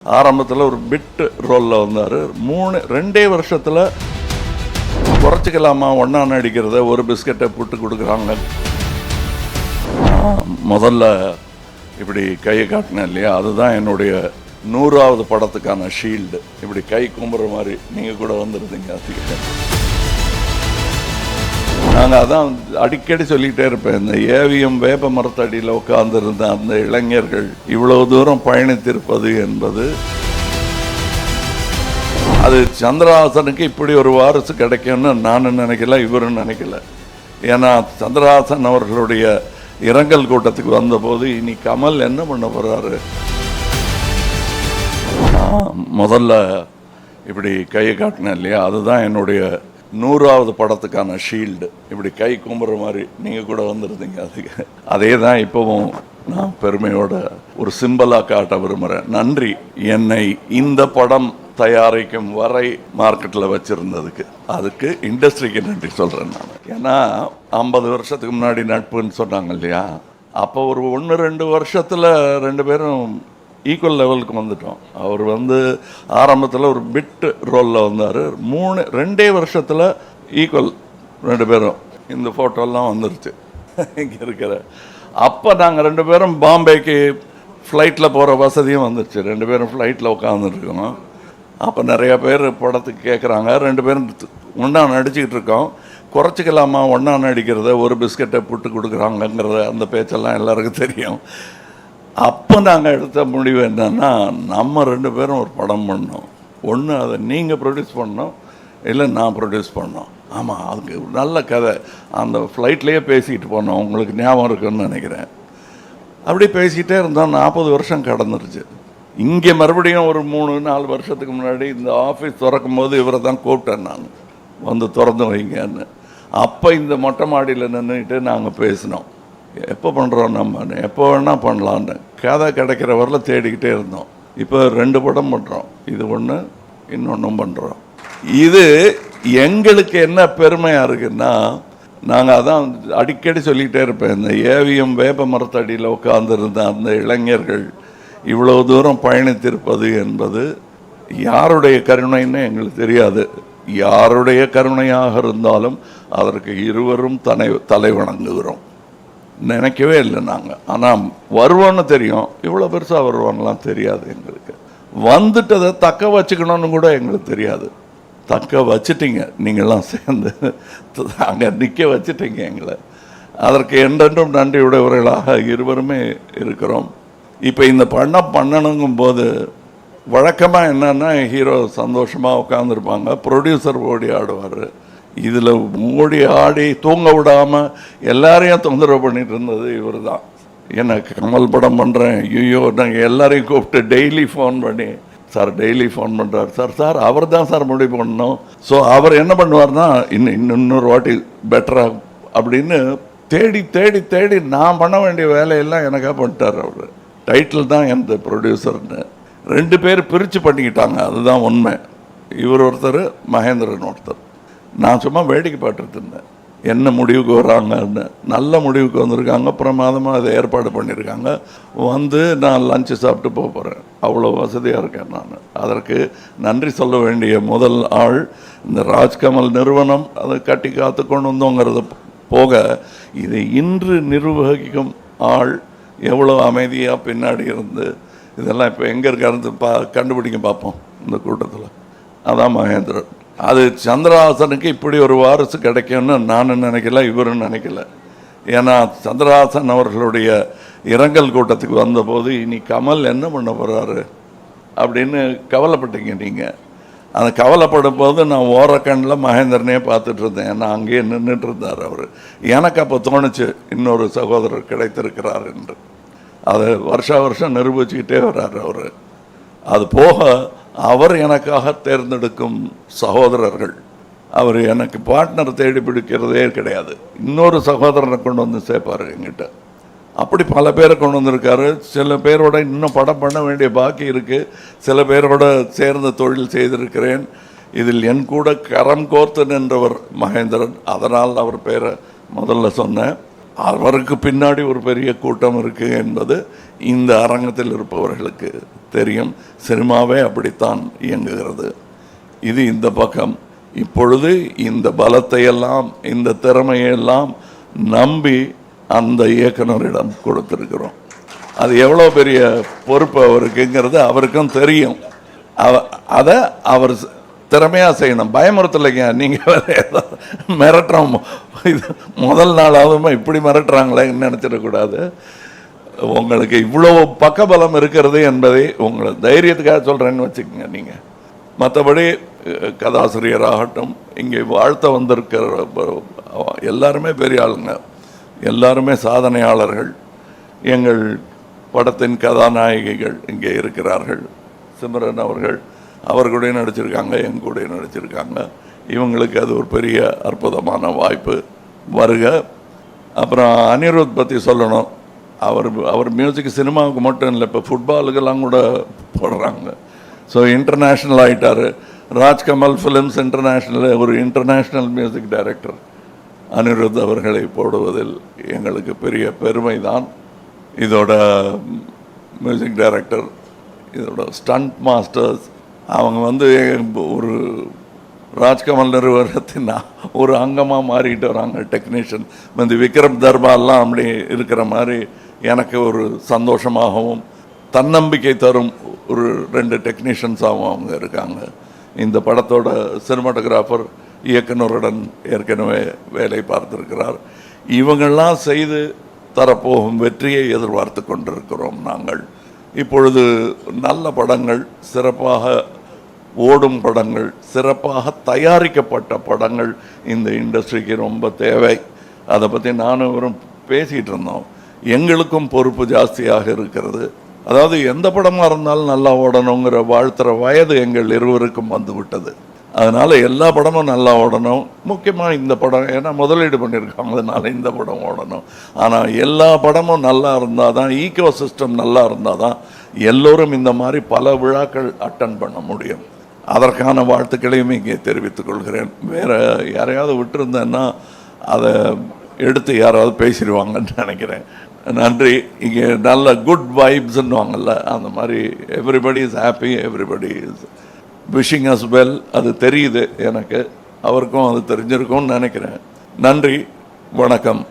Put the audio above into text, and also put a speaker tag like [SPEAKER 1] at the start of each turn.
[SPEAKER 1] ஆரம்பத்தில் ஒரு பிட் ரோலில் வந்தார். 2 வருஷத்தில் குறைச்சிக்கலாமா, ஒன்றா நடிக்கிறத ஒரு பிஸ்கட்டை போட்டு கொடுக்குறாங்க. முதல்ல இப்படி கையை காட்டினேன் இல்லையா, அதுதான் என்னுடைய 100வது படத்துக்கான ஷீல்டு. இப்படி கை கும்புற மாதிரி நீங்கள் கூட வந்துருந்தீங்க. அதுக்கு நாங்கள் அதான் அடிக்கடி சொல்லிக்கிட்டே இருப்பேன், இந்த ஏவிஎம் வேப்ப மரத்தடியில் உட்கார்ந்துருந்த அந்த இளைஞர்கள் இவ்வளவு தூரம் பயணித்திருப்பது என்பது, அது சந்திரஹாசனுக்கு இப்படி ஒரு வாரிசு கிடைக்கும்னு நானும் நினைக்கல, இவரும் நினைக்கல. ஏன்னா சந்திரஹாசன் அவர்களுடைய இரங்கல் கூட்டத்துக்கு வந்தபோது இனி கமல் என்ன பண்ண போகிறாரு, முதல்ல இப்படி கையை காட்டினேன் இல்லையா, அதுதான் என்னுடைய 100வது படத்துக்கான ஷீல்டு. இப்படி கை கும்புற மாதிரி நீங்கள் கூட வந்துருந்தீங்க. அதுக்கு அதே தான் இப்போவும் நான் பெருமையோட ஒரு சிம்பலாக காட்ட விரும்புகிறேன். நன்றி, என்னை இந்த படம் தயாரிக்கும் வரை மார்க்கெட்டில் வச்சுருந்ததுக்கு. அதுக்கு இண்டஸ்ட்ரிக்கு நன்றி சொல்கிறேன் நான். ஏன்னா 50 வருஷத்துக்கு முன்னாடி நட்புன்னு சொன்னாங்க இல்லையா, அப்போ ஒரு 1-2 வருஷத்தில் 2 பேரும் ஈக்குவல் லெவலுக்கு வந்துட்டோம். அவர் ஆரம்பத்தில் ஒரு பிட் ரோலில் வந்தார். 2 வருஷத்தில் ஈக்குவல் 2 பேரும். இந்த ஃபோட்டோலாம் வந்துருச்சு இங்கே இருக்கிற. அப்போ நாங்கள் 2 பேரும் பாம்பேக்கு ஃப்ளைட்டில் போகிற வசதியும் வந்துருச்சு. 2 பேரும் ஃப்ளைட்டில் உட்காந்துருக்கோம். அப்போ நிறையா பேர் படத்துக்கு கேட்குறாங்க. 2 பேரும் ஒன்றா நடிச்சுக்கிட்டு இருக்கோம். குறைச்சிக்கலாமா, ஒன்றா நடிக்கிறத ஒரு பிஸ்கட்டை போட்டு கொடுக்குறாங்கங்கிறத அந்த பேச்செல்லாம் எல்லாருக்கும் தெரியும். அப்போ நாங்கள் எடுத்த முடிவு என்னன்னா, நம்ம 2 பேரும் ஒரு படம் பண்ணோம். ஒன்று அதை நீங்கள் ப்ரொடியூஸ் பண்ணோம், இல்லை நான் ப்ரொடியூஸ் பண்ணோம். ஆமாம், அதுக்கு நல்ல கதை. அந்த ஃப்ளைட்லேயே பேசிக்கிட்டு போனோம், உங்களுக்கு ஞாபகம் இருக்குன்னு நினைக்கிறேன். அப்படியே பேசிக்கிட்டே இருந்தோம். 40 வருஷம் கடந்துருச்சு. இங்கே மறுபடியும் ஒரு 3-4 வருஷத்துக்கு முன்னாடி இந்த ஆஃபீஸ் திறக்கும் போது இவரை தான் கூப்பிட்டேன் நான், திறந்து வைங்கன்னு. அப்போ இந்த மொட்டை மாடியில் நின்றுக்கிட்டு நாங்கள் பேசினோம், எப்போ பண்ணுறோம் நம்ம, எப்போ வேணால் பண்ணலான்னு. கதை கிடைக்கிற வரல தேடிக்கிட்டே இருந்தோம். இப்போ 2 படம் பண்ணுறோம். இது ஒன்று, இன்னொன்றும் பண்ணுறோம். இது எங்களுக்கு என்ன பெருமையாக இருக்குன்னா, நாங்கள் அதான் அடிக்கடி சொல்லிக்கிட்டே இருப்பேன், இந்த ஏவிஎம் வேப்ப மரத்தடியில் உட்கார்ந்துருந்த அந்த இளைஞர்கள் இவ்வளவு தூரம் பயணித்திருப்பது என்பது யாருடைய கருணைன்னு எங்களுக்கு தெரியாது. யாருடைய கருணையாக இருந்தாலும் அதற்கு இருவரும் தலை வணங்குகிறோம். நினைக்கவே இல்லை நாங்கள். ஆனால் வருவோன்னு தெரியும், இவ்வளோ பெருசாக வருவான்லாம் தெரியாது எங்களுக்கு. வந்துட்டதை தக்க வச்சுக்கணும்னு கூட எங்களுக்கு தெரியாது. தக்க வச்சுட்டீங்க நீங்கள்லாம் சேர்ந்து, அங்கே நிற்க வச்சுட்டீங்க எங்களை. அதற்கு என்றென்றும் நன்றியுடையவர்களாக இருவருமே இருக்கிறோம். இப்போ இந்த பண்ணணுங்கும் போது வழக்கமாக என்னென்னா, ஹீரோ சந்தோஷமாக உட்காந்துருப்பாங்க, ப்ரொடியூசர் ஓடி ஆடுவார். இதில் ஓடி ஆடி தூங்க விடாமல் எல்லாரையும் தொந்தரவு பண்ணிட்டு இருந்தது இவர் தான். எனக்கு கமல் படம் பண்ணுறேன், ஐயோ நாங்கள் எல்லாரையும் கூப்பிட்டு டெய்லி ஃபோன் பண்ணி, சார் டெய்லி ஃபோன் பண்ணுறார் சார் அவர் தான் சார் முடிவு பண்ணணும். ஸோ அவர் என்ன பண்ணுவார்னா, இன்னொரு வாட்டி பெட்டராக அப்படின்னு தேடி தேடி தேடி நான் பண்ண வேண்டிய வேலையெல்லாம் எனக்காக பண்ணிட்டார் அவர். டைட்டில் தான் எந்த ப்ரொடியூசர்னு 2 பேர் பிரித்து பண்ணிக்கிட்டாங்க, அதுதான் உண்மை. இவர் ஒருத்தர், மகேந்திரன் ஒருத்தர். நான் சும்மா வேடிக்கை பார்த்துட்டு இருந்தேன், என்ன முடிவுக்கு வர்றாங்கன்னு. நல்ல முடிவுக்கு வந்திருக்காங்க, பிரமாதமாக அதை ஏற்பாடு பண்ணியிருக்காங்க. நான் லஞ்சு சாப்பிட்டு போகிறேன், அவ்வளோ வசதியாக இருக்கேன் நான். அதற்கு நன்றி சொல்ல வேண்டிய முதல் ஆள் இந்த ராஜ்கமல் நிறுவனம். அதை கட்டி காத்து கொண்டு வந்தோங்கிறது போக, இதை இன்று நிர்வகிக்கும் ஆள் எவ்வளோ அமைதியாக பின்னாடி இருந்து இதெல்லாம் இப்போ எங்கே இருக்காரு கண்டுபிடிக்க பார்ப்போம் இந்த கூட்டத்தில். அதான் மகேந்திரன். அது சந்திரஹாசனுக்கு இப்படி ஒரு வாரிசு கிடைக்கும்னு நானும் நினைக்கல, இவரும் நினைக்கல. ஏன்னா சந்திரஹாசன் அவர்களுடைய இரங்கல் கூட்டத்துக்கு வந்தபோது இனி கமல் என்ன பண்ண போகிறாரு அப்படின்னு கவலைப்பட்டீங்க நீங்கள். அந்த கவலைப்படும் போது நான் ஓரக்கண்ணில் மகேந்திரனே பார்த்துட்டு இருந்தேன். ஏன்னா அங்கேயே நின்றுட்டு இருந்தார் அவர். எனக்கு அப்போ தோணுச்சு, இன்னொரு சகோதரர் கிடைத்திருக்கிறார் என்று. அதை வருஷம் நிரூபிச்சுக்கிட்டே வர்றார் அவர். அது போக அவர் எனக்காக தேர்ந்தெடுக்கும் சகோதரர்கள், அவர் எனக்கு பார்ட்னர் தேடி பிடிக்கிறதே கிடையாது. இன்னொரு சகோதரனை கொண்டு வந்து சேர்ப்பார் என்கிட்ட. அப்படி பல பேரை கொண்டு வந்திருக்காரு. சில பேரோட இன்னும் படம் பண்ண வேண்டிய பாக்கி இருக்குது. சில பேரோட சேர்ந்து தொழில் செய்திருக்கிறேன். இதில் என் கூட கரம் கோர்த்து நின்றவர் மகேந்திரன். அதனால் அவர் பேரை முதல்ல சொன்னேன். அவருக்கு பின்னாடி ஒரு பெரிய கூட்டம் இருக்குது என்பது இந்த அரங்கத்தில் இருப்பவர்களுக்கு தெரியும். சினிமாவே அப்படித்தான் இயங்குகிறது. இது இந்த பக்கம். இப்பொழுது இந்த பலத்தையெல்லாம் இந்த திறமையெல்லாம் நம்பி அந்த இயக்குனரிடம் கொடுத்துருக்கிறோம். அது எவ்வளோ பெரிய பொறுப்பு அவருக்குங்கிறது அவருக்கும் தெரியும். அதை அவர் திறமையாக செய்யணும். பயமுறுத்தலைங்க. நீங்கள் மிரட்டுறோம். இது முதல் நாளாவதுமா இப்படி மிரட்டுறாங்களேன்னு நினச்சிடக்கூடாது. உங்களுக்கு இவ்வளோ பக்கபலம் இருக்கிறது என்பதை உங்களை தைரியத்துக்காக சொல்கிறேன்னு வச்சுக்கோங்க. நீங்கள் மற்றபடி கதாசிரியராகட்டும், இங்கே வாழ்த்த வந்திருக்கிற எல்லாருமே பெரிய ஆளுங்க, எல்லாருமே சாதனையாளர்கள். எங்கள் படத்தின் கதாநாயகிகள் இங்கே இருக்கிறார்கள். சிம்ரன் அவர் கூட நடிச்சிருக்காங்க, எங்க கூட நடிச்சிருக்காங்க. இவங்களுக்கு அது ஒரு பெரிய அற்புதமான வாய்ப்பு. வருக. அப்புறம் அனிருத் பற்றி சொல்லணும். அவர் மியூசிக் சினிமாவுக்கு மட்டும் இல்லை, இப்போ ஃபுட்பாலுக்கெல்லாம் கூட போடுறாங்க. ஸோ இன்டர்நேஷ்னல் ஆகிட்டார். ராஜ்கமல் ஃபிலிம்ஸ் இன்டர்நேஷ்னல் ஒரு இன்டர்நேஷ்னல் மியூசிக் டைரக்டர் அனிருத் அவர்களை போடுவதில் எங்களுக்கு பெரிய பெருமை தான். இதோட மியூசிக் டைரக்டர், இதோட ஸ்டண்ட் மாஸ்டர்ஸ், அவங்க ஒரு ராஜ்கமல் நிறுவனத்தின் ஒரு அங்கமாக மாறிட்டு வராங்க. டெக்னீஷியன் விக்ரம் தர்பார்லாம் அப்படி இருக்கிற மாதிரி எனக்கு ஒரு சந்தோஷமாகவும் தன்னம்பிக்கை தரும் ஒரு 2 டெக்னீஷியன்ஸாகவும் அவங்க இருக்காங்க. இந்த படத்தோட சினிமாட்டோகிராஃபர் இயக்குனருடன் ஏற்கனவே வேலை பார்த்திருக்கிறார். இவங்கெல்லாம் செய்து தரப்போகும் வெற்றியை எதிர்பார்த்து கொண்டிருக்கிறோம் நாங்கள். இப்பொழுது நல்ல படங்கள், சிறப்பாக ஓடும் படங்கள், சிறப்பாக தயாரிக்கப்பட்ட படங்கள் இந்த இண்டஸ்ட்ரிக்கு ரொம்ப தேவை. அதை பற்றி நானும் இவரும் பேசிகிட்டு இருந்தோம். எங்களுக்கும் பொறுப்பு ஜாஸ்தியாக இருக்கிறது. அதாவது எந்த படமாக இருந்தாலும் நல்லா ஓடணுங்கிற வாழ்த்துற வயது எங்கள் இருவருக்கும் வந்து விட்டது. அதனால் எல்லா படமும் நல்லா ஓடணும். முக்கியமாக இந்த படம், ஏன்னா முதலீடு பண்ணியிருக்காங்க, அதனால் இந்த படம் ஓடணும். ஆனால் எல்லா படமும் நல்லா இருந்தால் தான், ஈக்கோ சிஸ்டம் நல்லா இருந்தால் தான் எல்லோரும் இந்த மாதிரி பல விழாக்கள் அட்டன் பண்ண முடியும். அதற்கான வாழ்த்துக்களையும் இங்கே தெரிவித்துக் கொள்கிறேன். வேறு யாரையாவது விட்டுருந்தேன்னா அதை எடுத்து யாராவது பேசிடுவாங்கன்னு நினைக்கிறேன். நன்றி. இங்கே நல்ல குட் வைப்ஸ்ன்னுவாங்கல்ல, அந்த மாதிரி everybody is happy, everybody is wishing as well. அது தெரியுது எனக்கு, அவருக்கும் அது தெரிஞ்சிருக்கும்னு நினைக்கிறேன். நன்றி, வணக்கம்.